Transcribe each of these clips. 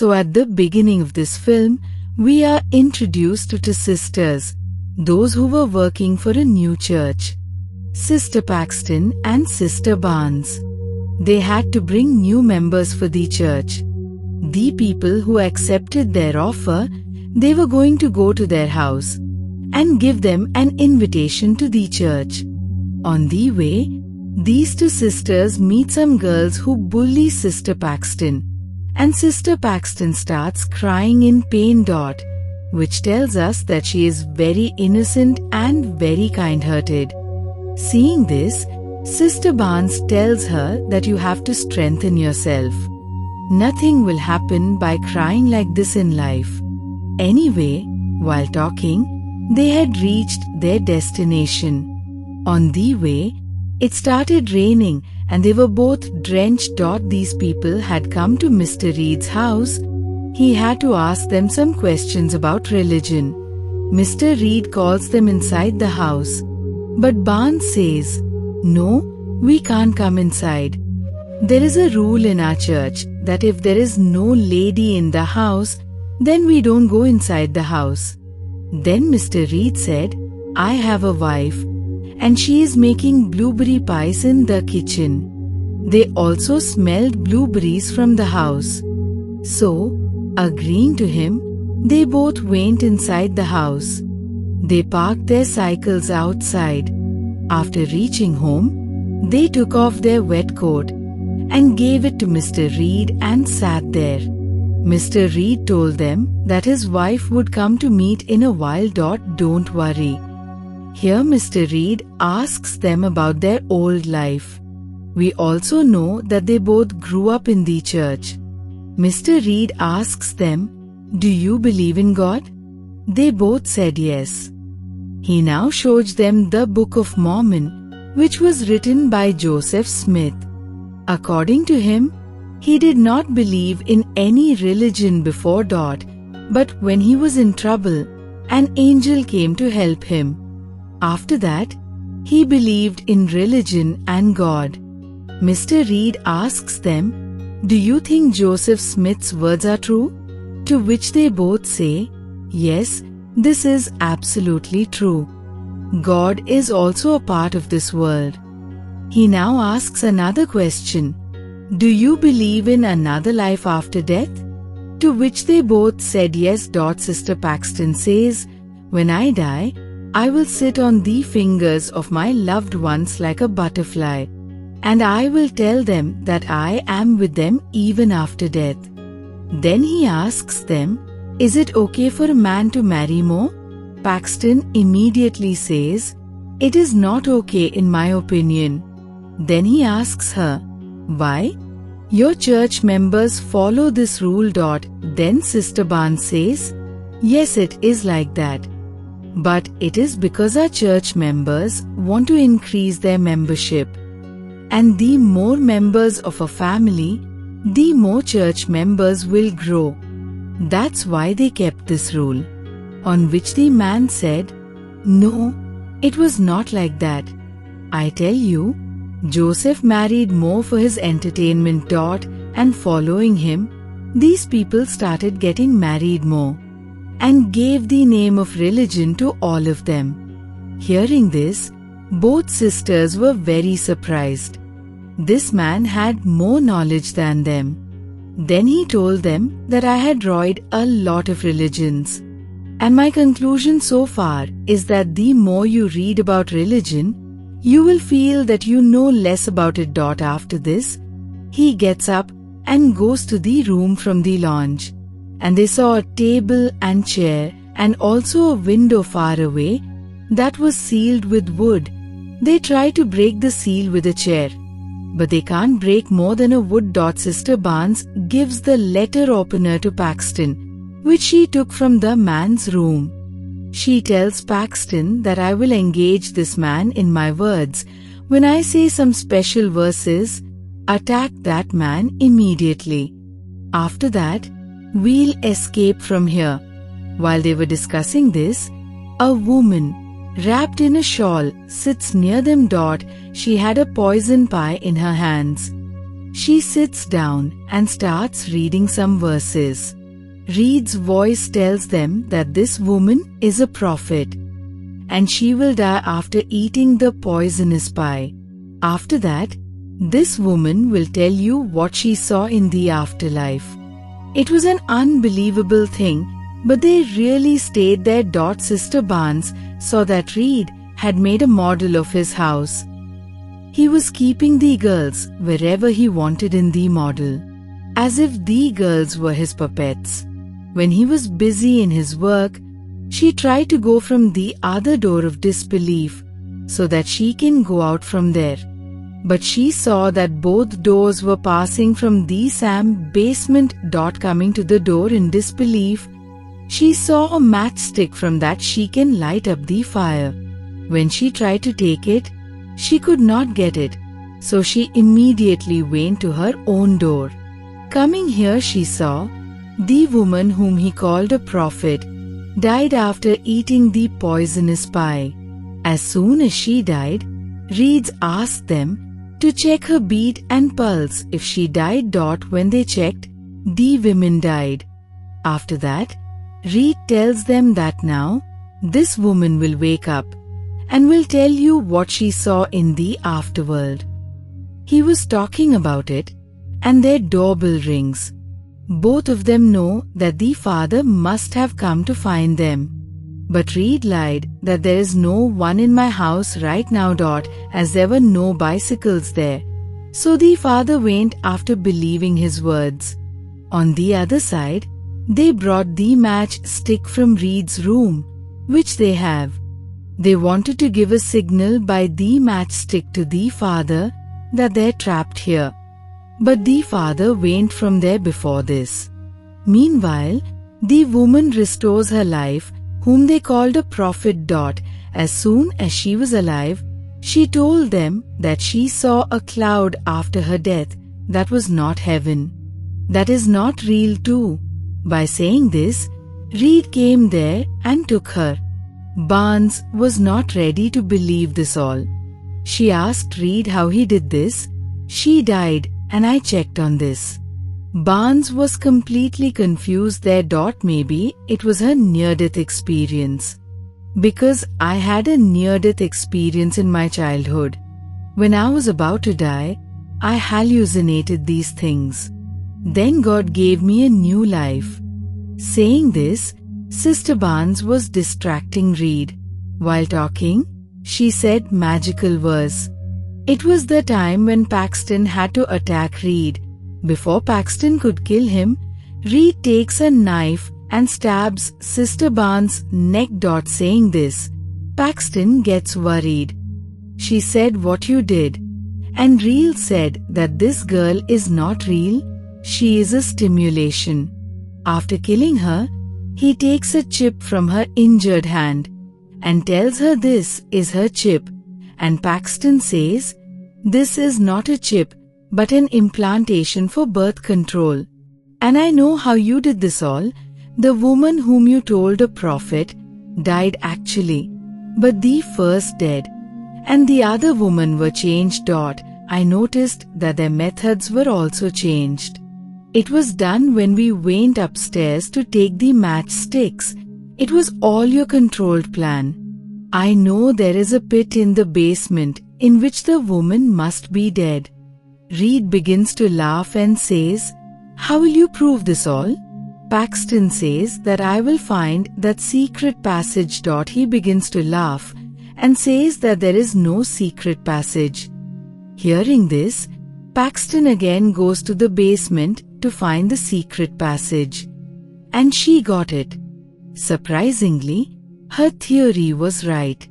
So at the beginning of this film, we are introduced to two sisters, those who were working for a new church. Sister Paxton and Sister Barnes. They had to bring new members for the church. The people who accepted their offer, they were going to go to their house and give them an invitation to the church. On the way, these two sisters meet some girls who bully Sister Paxton, and Sister Paxton starts crying in pain. Which tells us that she is very innocent and very kind-hearted. Seeing this, Sister Barnes tells her that you have to strengthen yourself. Nothing will happen by crying like this in life. Anyway, while talking, they had reached their destination. On the way, it started raining and they were both drenched. These people had come to Mr. Reed's house. He had to ask them some questions about religion. Mr. Reed calls them inside the house. But Barnes says, "No, we can't come inside. There is a rule in our church that if there is no lady in the house, then we don't go inside the house." Then Mr. Reed said, "I have a wife, and she is making blueberry pies in the kitchen." They also smelled blueberries from the house. So, agreeing to him, they both went inside the house. They parked their cycles outside. After reaching home, they took off their wet coat and gave it to Mr. Reed and sat there. Mr. Reed told them that his wife would come to meet in a while. Don't worry. Here Mr. Reed asks them about their old life. We also know that they both grew up in the church. Mr. Reed asks them, "Do you believe in God?" They both said yes. He now shows them the Book of Mormon, which was written by Joseph Smith. According to him, he did not believe in any religion before. But when he was in trouble, an angel came to help him. After that, he believed in religion and God. Mr. Reed asks them, "Do you think Joseph Smith's words are true?" To which they both say, "Yes, this is absolutely true. God is also a part of this world." He now asks another question, "Do you believe in another life after death?" To which they both said yes. Sister Paxton says, "When I die, I will sit on the fingers of my loved ones like a butterfly, and I will tell them that I am with them even after death." Then he asks them, "Is it okay for a man to marry more?" Paxton immediately says, "It is not okay in my opinion." Then he asks her, "Why? Your church members follow this rule." Then Sister Barnes says, "Yes, it is like that. But it is because our church members want to increase their membership. And the more members of a family, the more church members will grow. That's why they kept this rule." On which the man said, "No, it was not like that. I tell you, Joseph married more for his entertainment. And following him, these people started getting married more, and gave the name of religion to all of them." Hearing this, both sisters were very surprised. This man had more knowledge than them. Then he told them that I had tried a lot of religions, and my conclusion so far is that the more you read about religion, you will feel that you know less about it. After this, he gets up and goes to the room from the lounge, and they saw a table and chair and also a window far away that was sealed with wood. They try to break the seal with a chair, but they can't break more than a wood. Sister Barnes gives the letter opener to Paxton, which she took from the man's room. She tells Paxton that I will engage this man in my words. When I say some special verses, attack that man immediately. After that, we'll escape from here. While they were discussing this, a woman, wrapped in a shawl, sits near them. She had a poison pie in her hands. She sits down and starts reading some verses. Reed's voice tells them that this woman is a prophet, and she will die after eating the poisonous pie. After that, this woman will tell you what she saw in the afterlife. It was an unbelievable thing, but they really stayed there. Sister Barnes saw that Reed had made a model of his house. He was keeping the girls wherever he wanted in the model, as if the girls were his puppets. When he was busy in his work, she tried to go from the other door of disbelief so that she can go out from there. But she saw that both doors were passing from the same basement. Coming to the door in disbelief, she saw a matchstick. From that she can light up the fire. When she tried to take it, she could not get it, so she immediately went to her own door. Coming here, she saw the woman whom he called a prophet died after eating the poisonous pie. As soon as she died, Reed asked them to check her beat and pulse. If she died. When they checked, the women died. After that, Reed tells them that now this woman will wake up and will tell you what she saw in the afterworld. He was talking about it, and their doorbell rings. Both of them know that the father must have come to find them. But Reed lied that there is no one in my house right now. As there were no bicycles there. So the father went after believing his words. On the other side, they brought the matchstick from Reed's room, which they have. They wanted to give a signal by the matchstick to the father that they're trapped here. But the father went from there before this. Meanwhile, the woman restores her life, whom they called a prophet. As soon as she was alive, she told them that she saw a cloud after her death that was not heaven. That is not real too. By saying this, Reed came there and took her. Barnes was not ready to believe this all. She asked Reed how he did this. She died, and I checked on this. Barnes was completely confused there. Maybe it was her near-death experience. Because I had a near-death experience in my childhood. When I was about to die, I hallucinated these things. Then God gave me a new life. Saying this, Sister Barnes was distracting Reed. While talking, she said magical verse. It was the time when Paxton had to attack Reed. Before Paxton could kill him, Reed takes a knife and stabs Sister Barnes' neck. Saying this, Paxton gets worried. She said, "What you did?" And Reed said that this girl is not real, she is a stimulation. After killing her, he takes a chip from her injured hand and tells her this is her chip, and Paxton says, "This is not a chip, but an implantation for birth control. And I know how you did this all. The woman whom you told a prophet died actually, but the first dead, and the other woman were changed. I noticed that their methods were also changed. It was done when we went upstairs to take the matchsticks. It was all your controlled plan. I know there is a pit in the basement in which the woman must be dead." Reed begins to laugh and says, "How will you prove this all?" Paxton says that I will find that secret passage. He begins to laugh and says that there is no secret passage. Hearing this, Paxton again goes to the basement to find the secret passage. And she got it. Surprisingly, her theory was right.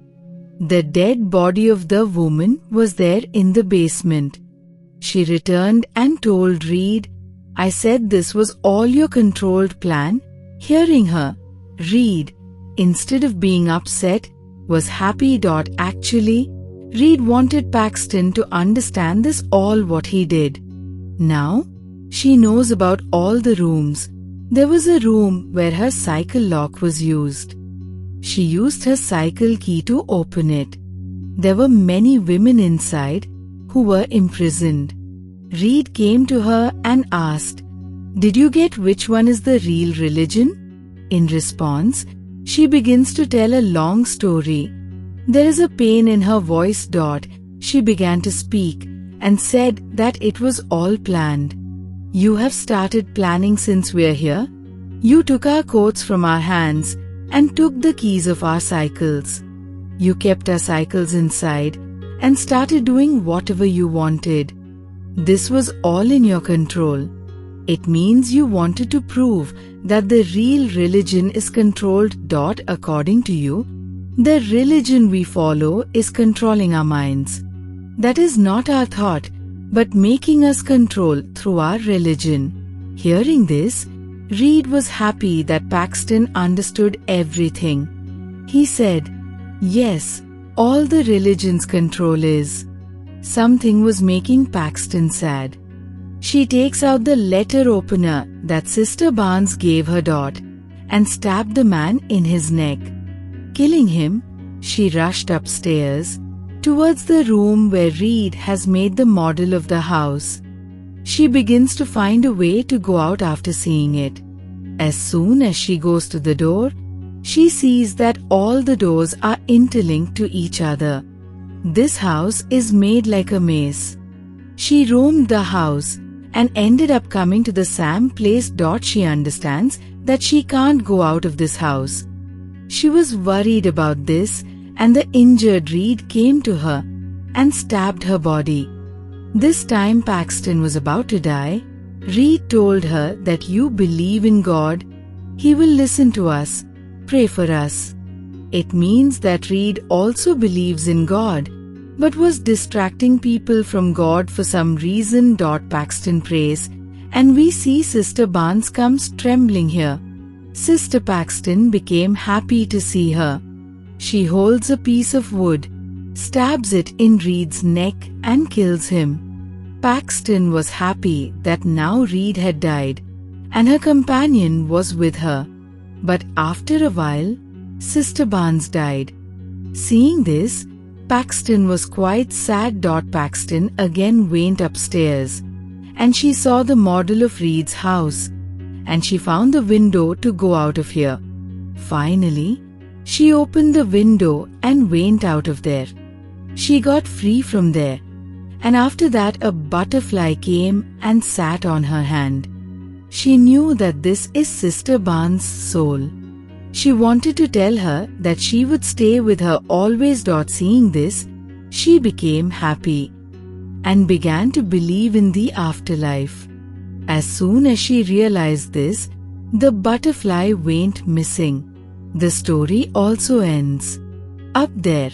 The dead body of the woman was there in the basement. She returned and told Reed, "I said this was all your controlled plan." Hearing her, Reed, instead of being upset, was happy. Actually, Reed wanted Paxton to understand this all what he did. Now, she knows about all the rooms. There was a room where her cycle lock was used. She used her cycle key to open it. There were many women inside who were imprisoned. Reed came to her and asked, "Did you get which one is the real religion?" In response, she begins to tell a long story. There is a pain in her voice. She began to speak and said that it was all planned. "You have started planning since we're here. You took our coats from our hands and took the keys of our cycles. You kept our cycles inside and started doing whatever you wanted. This was all in your control. It means you wanted to prove that the real religion is controlled. According to you, the religion we follow is controlling our minds. That is not our thought, but making us control through our religion." Hearing this, Reed was happy that Paxton understood everything. He said, "Yes, all the religion's control is." Something was making Paxton sad. She takes out the letter opener that Sister Barnes gave her. And stabbed the man in his neck. Killing him, she rushed upstairs towards the room where Reed has made the model of the house. She begins to find a way to go out after seeing it. As soon as she goes to the door, she sees that all the doors are interlinked to each other. This house is made like a maze. She roamed the house and ended up coming to the same place. She understands that she can't go out of this house. She was worried about this, and the injured Reed came to her and stabbed her body. This time Paxton was about to die. Reed told her that you believe in God. He will listen to us. Pray for us. It means that Reed also believes in God, but was distracting people from God for some reason. Paxton prays, and we see Sister Barnes comes trembling here. Sister Paxton became happy to see her. She holds a piece of wood, stabs it in Reed's neck and kills him. Paxton was happy that now Reed had died, and her companion was with her. But after a while, Sister Barnes died. Seeing this, Paxton was quite sad. Paxton again went upstairs, and she saw the model of Reed's house, and she found the window to go out of here. Finally, she opened the window and went out of there. She got free from there, and after that a butterfly came and sat on her hand. She knew that this is Sister Barnes' soul. She wanted to tell her that she would stay with her always. Seeing this, she became happy and began to believe in the afterlife. As soon as she realized this, the butterfly went missing. The story also ends. Up there,